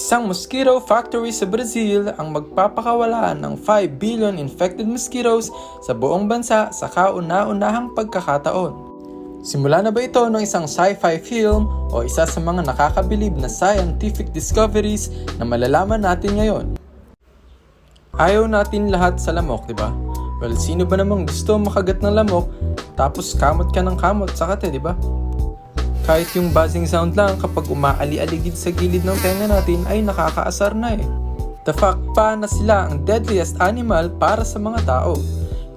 Isang mosquito factory sa Brazil ang magpapakawalaan ng 5 billion infected mosquitoes sa buong bansa sa kauna-unahang pagkakataon. Simula na ba ito ng isang sci-fi film o isa sa mga nakakabilib na scientific discoveries na malalaman natin ngayon? Ayaw natin lahat sa lamok, di ba? Well, sino ba namang gusto makagat ng lamok tapos kamot ka ng kamot sa kate, di ba? Kahit yung buzzing sound lang kapag umaali-aligid sa gilid ng tenga natin ay nakakaasar na eh. The fact pa na sila ang deadliest animal para sa mga tao.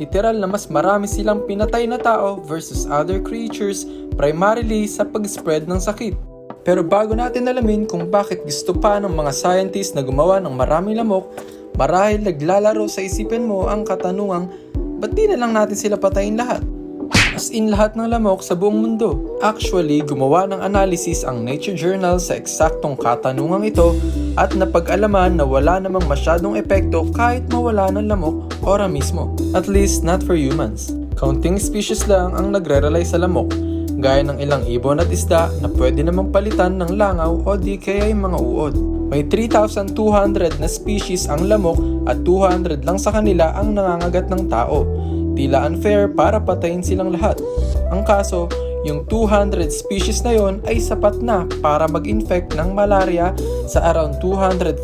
Literal na mas marami silang pinatay na tao versus other creatures primarily sa pag-spread ng sakit. Pero bago natin alamin kung bakit gusto pa ng mga scientists na gumawa ng maraming lamok, marahil naglalaro sa isipin mo ang katanungang, ba't di na lang natin sila patayin lahat? As in lahat ng lamok sa buong mundo. Actually, gumawa ng analysis ang Nature Journal sa eksaktong katanungang ito at napag-alaman na wala namang masyadong epekto kahit mawala ng lamok ora mismo. At least not for humans. Counting species lang ang nagre-rely sa lamok, gaya ng ilang ibon at isda na pwede namang palitan ng langaw o di kaya yung mga uod. May 3,200 na species ang lamok at 200 lang sa kanila ang nangangagat ng tao. Tila unfair para patayin silang lahat. Ang kaso, yung 200 species na yon ay sapat na para mag-infect ng malaria sa around 247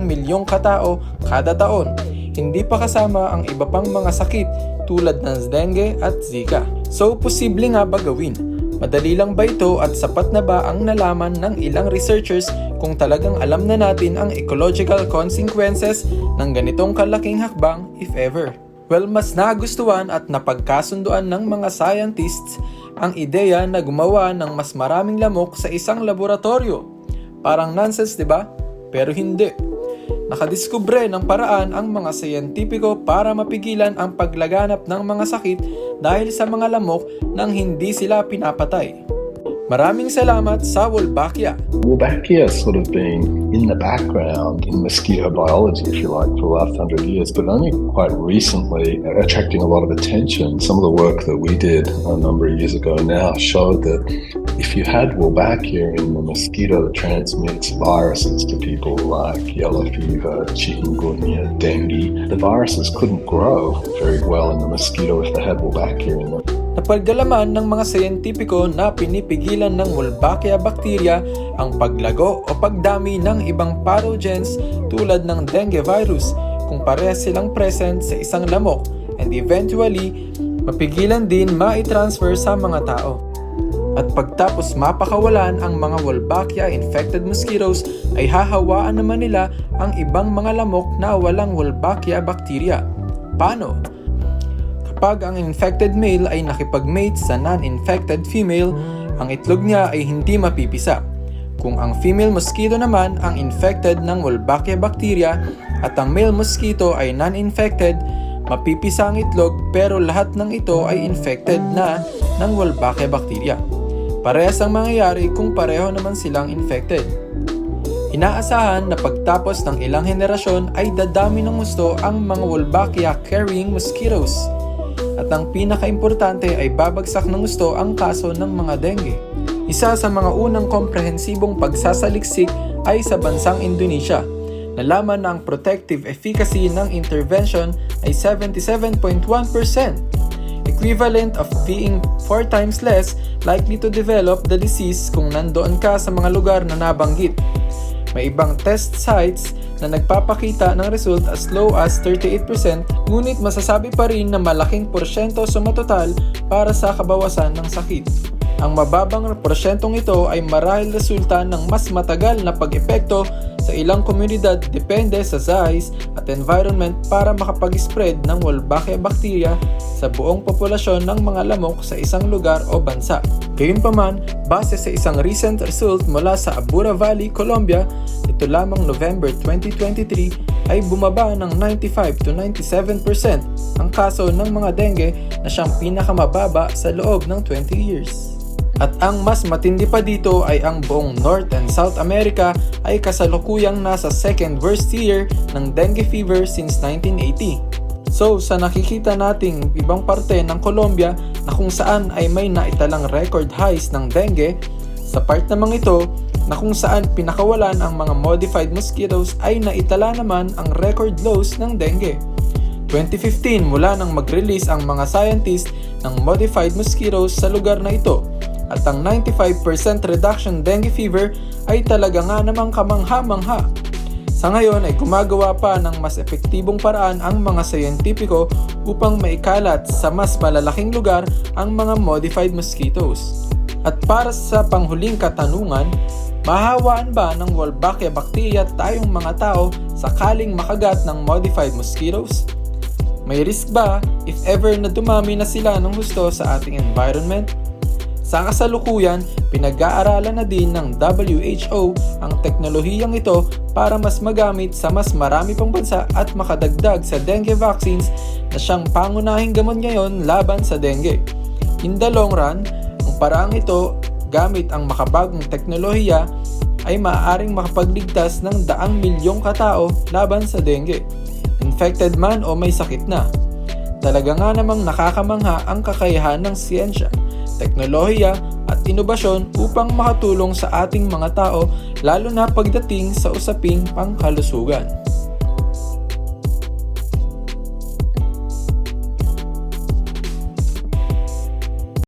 milyong katao kada taon. Hindi pa kasama ang iba pang mga sakit tulad ng dengue at zika. So, posible nga ba gawin? Madali lang ba ito at sapat na ba ang nalaman ng ilang researchers kung talagang alam na natin ang ecological consequences ng ganitong kalaking hakbang if ever? Well, mas nagustuhan at napagkasunduan ng mga scientists ang ideya na gumawa ng mas maraming lamok sa isang laboratorio. Parang nonsense, di ba? Pero hindi. Nakadiskubre ng paraan ang mga siyentipiko para mapigilan ang paglaganap ng mga sakit dahil sa mga lamok nang hindi sila pinapatay. Maraming salamat sa Wolbachia. Wolbachia has sort of been in the background in mosquito biology, if you like, for the last 100 years, but only quite recently attracting a lot of attention. Some of the work that we did a number of years ago now showed that if you had Wolbachia in the mosquito that transmits viruses to people like yellow fever, chikungunya, dengue, the viruses couldn't grow very well in the mosquito if they had Wolbachia in them. Napagdalaman ng mga siyentipiko na pinipigilan ng Wolbachia bacteria ang paglago o pagdami ng ibang pathogens tulad ng dengue virus kung parehas silang present sa isang lamok and eventually mapigilan din ma-transfer sa mga tao. At pagtapos mapakawalan ang mga Wolbachia infected mosquitoes ay hahawaan naman nila ang ibang mga lamok na walang Wolbachia bacteria. Paano? Kapag ang infected male ay nakipag-mate sa non-infected female, ang itlog niya ay hindi mapipisa. Kung ang female mosquito naman ang infected ng Wolbachia bacteria at ang male mosquito ay non-infected, mapipisa ang itlog pero lahat ng ito ay infected na ng Wolbachia bacteria. Parehas ang mangyayari kung pareho naman silang infected. Inaasahan na pagtapos ng ilang henerasyon ay dadami ng gusto ang mga Wolbachia carrying mosquitoes. At ang pinaka-importante ay babagsak ng gusto ang kaso ng mga dengue. Isa sa mga unang komprehensibong pagsasaliksik ay sa bansang Indonesia. Nalaman na ang protective efficacy ng intervention ay 77.1%, equivalent of being 4 times less likely to develop the disease kung nandoon ka sa mga lugar na nabanggit. May ibang test sites na nagpapakita ng result as low as 38%, ngunit masasabi pa rin na malaking porsyento sumatotal para sa kabawasan ng sakit. Ang mababang porsyentong ito ay marahil resulta ng mas matagal na pag-epekto sa ilang komunidad depende sa size at environment para makapag-spread ng Wolbachia bacteria sa buong populasyon ng mga lamok sa isang lugar o bansa. Gayunpaman, base sa isang recent result mula sa Abura Valley, Colombia, ito lamang November 2023 ay bumaba ng 95 to 97% ang kaso ng mga dengue na siyang pinakamababa sa loob ng 20 years. At ang mas matindi pa dito ay ang buong North and South America ay kasalukuyang nasa second worst year ng dengue fever since 1980. So sa nakikita nating ibang parte ng Colombia na kung saan ay may naitalang record highs ng dengue, Sa part namang ito na kung saan pinakawalan ang mga modified mosquitoes ay naitala naman ang record lows ng dengue. 2015 mula nang mag-release ang mga scientists ng modified mosquitoes sa lugar na ito at ang 95% reduction dengue fever ay talaga nga namang kamangha-mangha. Sa ngayon ay gumagawa pa ng mas epektibong paraan ang mga siyentipiko upang maikalat sa mas malalaking lugar ang mga modified mosquitoes. At para sa panghuling katanungan, mahawaan ba ng Wolbachia bacteria tayong mga tao sakaling makagat ng modified mosquitoes? May risk ba if ever na dumami na sila ng husto sa ating environment? Sa kasalukuyan, pinag-aaralan na din ng WHO ang teknolohiyang ito para mas magamit sa mas marami pang bansa at makadagdag sa dengue vaccines na siyang pangunahing gamot ngayon laban sa dengue. In the long run, ang paraang ito gamit ang makabagong teknolohiya ay maaaring makapagligtas ng daang milyong katao laban sa dengue, infected man o may sakit na. Talaga nga namang nakakamangha ang kakayahan ng siyensya, teknolohiya at inobasyon upang makatulong sa ating mga tao lalo na pagdating sa usaping pangkalusugan.